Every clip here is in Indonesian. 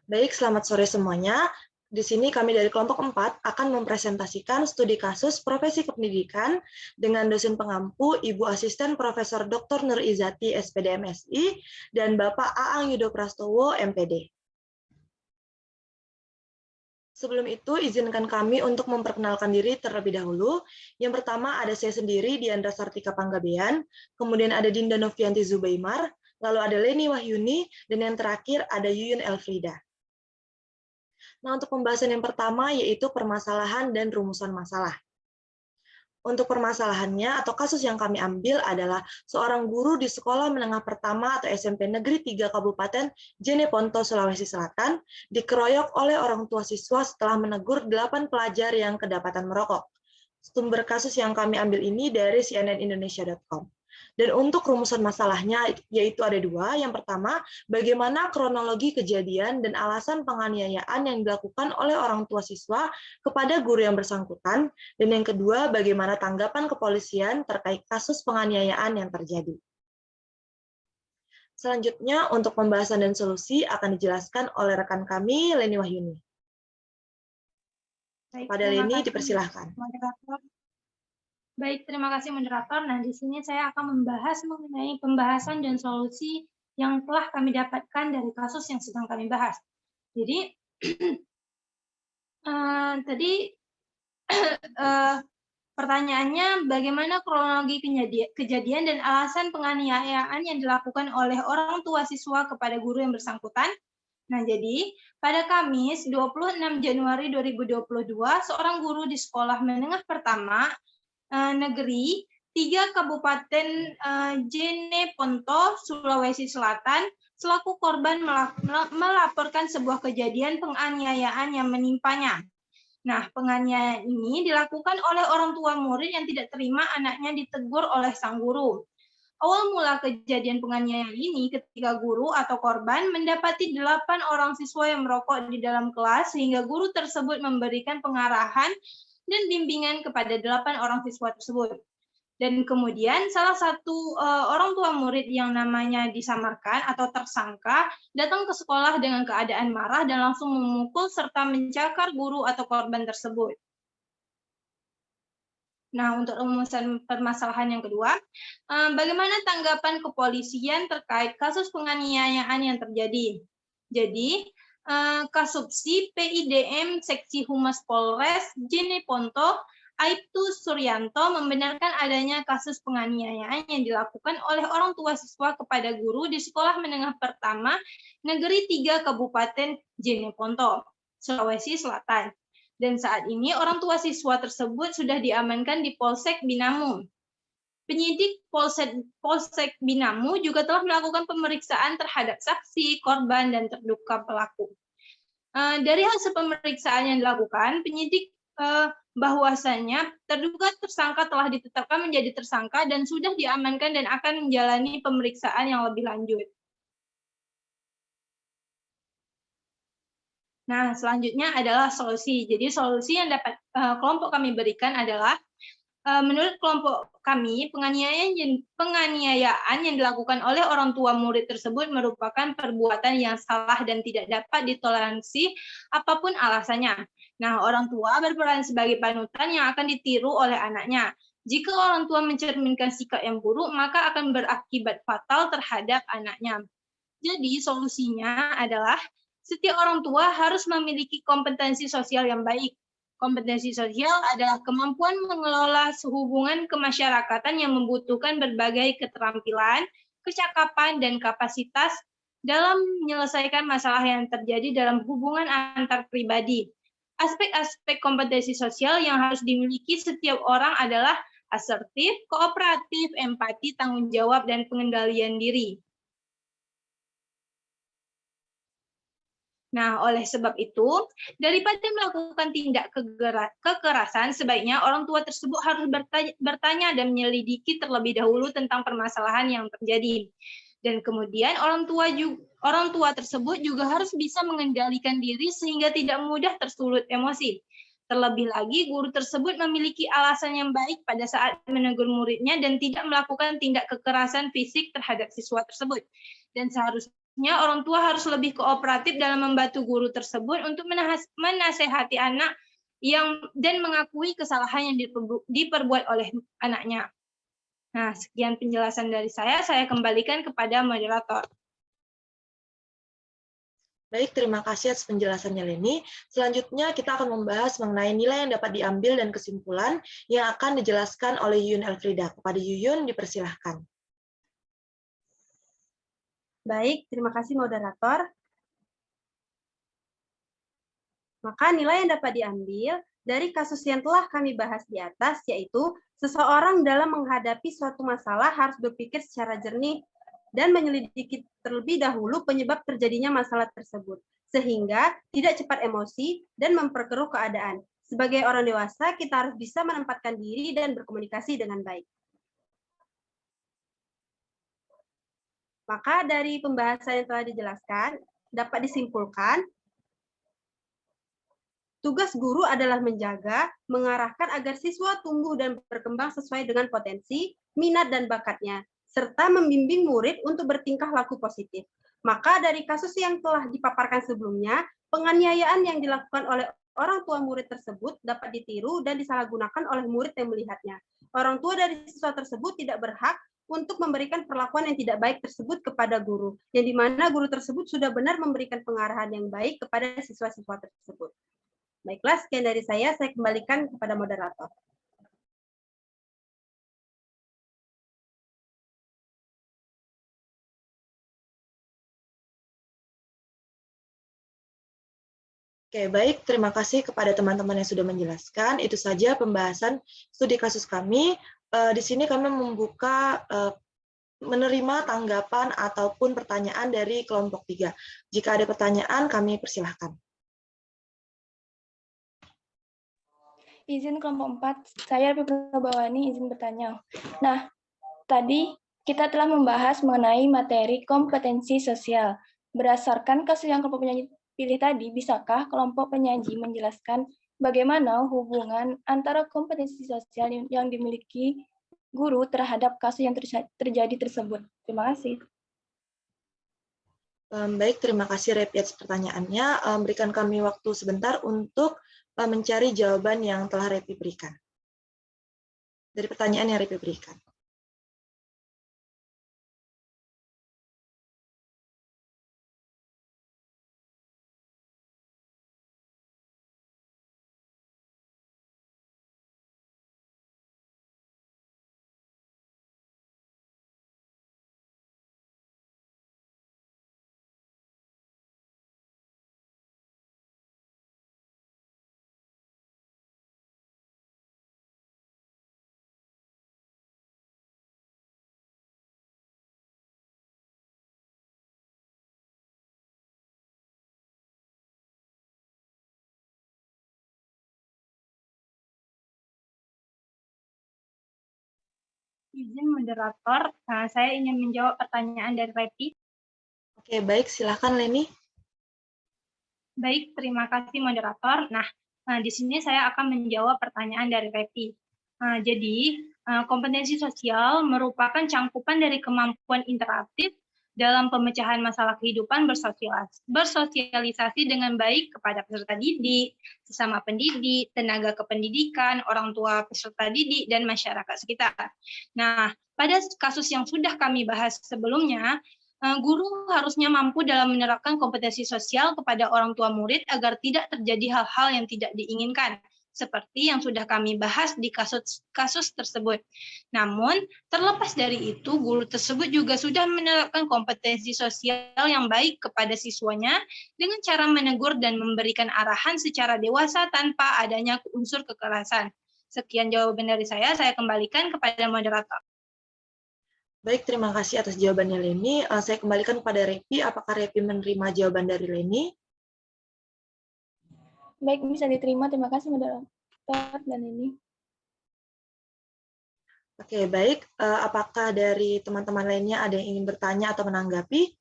Baik, selamat sore semuanya. Di sini kami dari kelompok 4 akan mempresentasikan studi kasus profesi kependidikan dengan dosen pengampu Ibu Asisten Profesor Dr. Nur Izati, SPD MSI, dan Bapak Aang Yudo Prastowo, MPD. Sebelum itu, izinkan kami untuk memperkenalkan diri terlebih dahulu. Yang pertama ada saya sendiri, Diandra Sartika Panggabean, kemudian ada Dinda Novianti Zubaimar, lalu ada Leni Wahyuni, dan yang terakhir ada Yuyun Elfrida. Nah, untuk pembahasan yang pertama yaitu permasalahan dan rumusan masalah. Untuk permasalahannya atau kasus yang kami ambil adalah seorang guru di sekolah menengah pertama atau SMP Negeri 3 Kabupaten Jeneponto, Sulawesi Selatan, dikeroyok oleh orang tua siswa setelah menegur 8 pelajar yang kedapatan merokok. Sumber kasus yang kami ambil ini dari cnnindonesia.com. Dan untuk rumusan masalahnya yaitu ada dua. Yang pertama, bagaimana kronologi kejadian dan alasan penganiayaan yang dilakukan oleh orang tua siswa kepada guru yang bersangkutan. Dan yang kedua, bagaimana tanggapan kepolisian terkait kasus penganiayaan yang terjadi. Selanjutnya, untuk pembahasan dan solusi akan dijelaskan oleh rekan kami, Leni Wahyuni. Pada Leni, dipersilahkan. Baik, terima kasih moderator. Nah, di sini saya akan membahas mengenai pembahasan dan solusi yang telah kami dapatkan dari kasus yang sedang kami bahas. Jadi, pertanyaannya bagaimana kronologi kejadian dan alasan penganiayaan yang dilakukan oleh orang tua siswa kepada guru yang bersangkutan. Nah, jadi pada Kamis 26 Januari 2022, seorang guru di sekolah menengah pertama negeri 3 Kabupaten Jeneponto, Sulawesi Selatan, selaku korban melaporkan sebuah kejadian penganiayaan yang menimpanya. Nah, penganiayaan ini dilakukan oleh orang tua murid yang tidak terima anaknya ditegur oleh sang guru. Awal mula kejadian penganiayaan ini ketika guru atau korban mendapati 8 orang siswa yang merokok di dalam kelas sehingga guru tersebut memberikan pengarahan dan bimbingan kepada 8 orang siswa tersebut. Dan kemudian salah satu orang tua murid yang namanya disamarkan atau tersangka datang ke sekolah dengan keadaan marah dan langsung memukul serta mencakar guru atau korban tersebut. Nah, untuk rumusan permasalahan yang kedua, bagaimana tanggapan kepolisian terkait kasus penganiayaan yang terjadi? Jadi, Kasubsi PIDM Seksi Humas Polres Jeneponto, Aibtu Suryanto membenarkan adanya kasus penganiayaan yang dilakukan oleh orang tua siswa kepada guru di sekolah menengah pertama Negeri 3 Kabupaten Jeneponto, Sulawesi Selatan. Dan saat ini orang tua siswa tersebut sudah diamankan di Polsek Binamu. Penyidik Polsek Binamu juga telah melakukan pemeriksaan terhadap saksi, korban, dan terduga pelaku. Dari hasil pemeriksaan yang dilakukan, penyidik bahwasannya terduga tersangka telah ditetapkan menjadi tersangka dan sudah diamankan dan akan menjalani pemeriksaan yang lebih lanjut. Nah, selanjutnya adalah solusi. Jadi solusi yang dapat kelompok kami berikan adalah menurut kelompok kami, penganiayaan yang dilakukan oleh orang tua murid tersebut merupakan perbuatan yang salah dan tidak dapat ditoleransi apapun alasannya. Nah, orang tua berperan sebagai panutan yang akan ditiru oleh anaknya. Jika orang tua mencerminkan sikap yang buruk, maka akan berakibat fatal terhadap anaknya. Jadi, solusinya adalah setiap orang tua harus memiliki kompetensi sosial yang baik. Kompetensi sosial adalah kemampuan mengelola hubungan kemasyarakatan yang membutuhkan berbagai keterampilan, kecakapan, dan kapasitas dalam menyelesaikan masalah yang terjadi dalam hubungan antar pribadi. Aspek-aspek kompetensi sosial yang harus dimiliki setiap orang adalah asertif, kooperatif, empati, tanggung jawab, dan pengendalian diri. Nah, oleh sebab itu, daripada melakukan tindak kekerasan, sebaiknya orang tua tersebut harus bertanya dan menyelidiki terlebih dahulu tentang permasalahan yang terjadi. Dan kemudian orang tua tersebut juga harus bisa mengendalikan diri sehingga tidak mudah tersulut emosi. Terlebih lagi, guru tersebut memiliki alasan yang baik pada saat menegur muridnya dan tidak melakukan tindak kekerasan fisik terhadap siswa tersebut. Dan seharusnya orang tua harus lebih kooperatif dalam membantu guru tersebut untuk menasehati anak dan mengakui kesalahan yang diperbuat oleh anaknya. Nah, sekian penjelasan dari saya kembalikan kepada moderator. Baik, terima kasih atas penjelasannya Leni. Selanjutnya kita akan membahas mengenai nilai yang dapat diambil dan kesimpulan yang akan dijelaskan oleh Yuyun Elfrida. Kepada Yuyun, dipersilahkan. Baik, terima kasih moderator. Maka nilai yang dapat diambil dari kasus yang telah kami bahas di atas, yaitu seseorang dalam menghadapi suatu masalah harus berpikir secara jernih dan menyelidiki terlebih dahulu penyebab terjadinya masalah tersebut, sehingga tidak cepat emosi dan memperkeruh keadaan. Sebagai orang dewasa, kita harus bisa menempatkan diri dan berkomunikasi dengan baik. Maka dari pembahasan yang telah dijelaskan, dapat disimpulkan tugas guru adalah menjaga, mengarahkan agar siswa tumbuh dan berkembang sesuai dengan potensi, minat, dan bakatnya, serta membimbing murid untuk bertingkah laku positif. Maka dari kasus yang telah dipaparkan sebelumnya, penganiayaan yang dilakukan oleh orang tua murid tersebut dapat ditiru dan disalahgunakan oleh murid yang melihatnya. Orang tua dari siswa tersebut tidak berhak untuk memberikan perlakuan yang tidak baik tersebut kepada guru, yang dimana guru tersebut sudah benar memberikan pengarahan yang baik kepada siswa-siswa tersebut. Baiklah, sekian dari saya kembalikan kepada moderator. Oke, baik. Terima kasih kepada teman-teman yang sudah menjelaskan. Itu saja pembahasan studi kasus kami. Di sini kami membuka menerima tanggapan ataupun pertanyaan dari kelompok 3. Jika ada pertanyaan, kami persilahkan. Izin kelompok 4, saya Repi Prabawani izin bertanya. Nah, tadi kita telah membahas mengenai materi kompetensi sosial. Berdasarkan kasus yang kelompok penyaji pilih tadi, bisakah kelompok penyaji menjelaskan bagaimana hubungan antara kompetensi sosial yang dimiliki guru terhadap kasus yang terjadi tersebut? Terima kasih. Baik, terima kasih Repi atas pertanyaannya. Berikan kami waktu sebentar untuk mencari jawaban yang telah Repi berikan. Dari pertanyaan yang Repi berikan. Izin moderator, saya ingin menjawab pertanyaan dari Repi. Oke, baik. Silakan Leni. Baik, terima kasih moderator. Nah, di sini saya akan menjawab pertanyaan dari Repi. Jadi, kompetensi sosial merupakan cangkupan dari kemampuan interaktif dalam pemecahan masalah kehidupan bersosialisasi dengan baik kepada peserta didik, sesama pendidik, tenaga kependidikan, orang tua peserta didik, dan masyarakat sekitar. Nah, pada kasus yang sudah kami bahas sebelumnya, guru harusnya mampu dalam menerapkan kompetensi sosial kepada orang tua murid agar tidak terjadi hal-hal yang tidak diinginkan, seperti yang sudah kami bahas di kasus tersebut. Namun, terlepas dari itu, guru tersebut juga sudah menerapkan kompetensi sosial yang baik kepada siswanya dengan cara menegur dan memberikan arahan secara dewasa tanpa adanya unsur kekerasan. Sekian jawaban dari saya kembalikan kepada moderator. Baik, terima kasih atas jawabannya Leni. Saya kembalikan kepada Repi. Apakah Repi menerima jawaban dari Leni? Baik, bisa diterima. Terima kasih moderator dan ini. Oke, baik. Apakah dari teman-teman lainnya ada yang ingin bertanya atau menanggapi?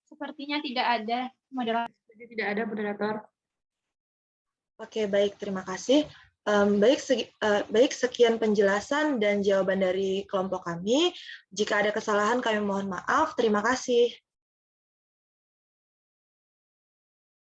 Sepertinya tidak ada, moderator. Tidak ada, moderator. Oke, baik, terima kasih. Baik, sekian penjelasan dan jawaban dari kelompok kami. Jika ada kesalahan, kami mohon maaf. Terima kasih.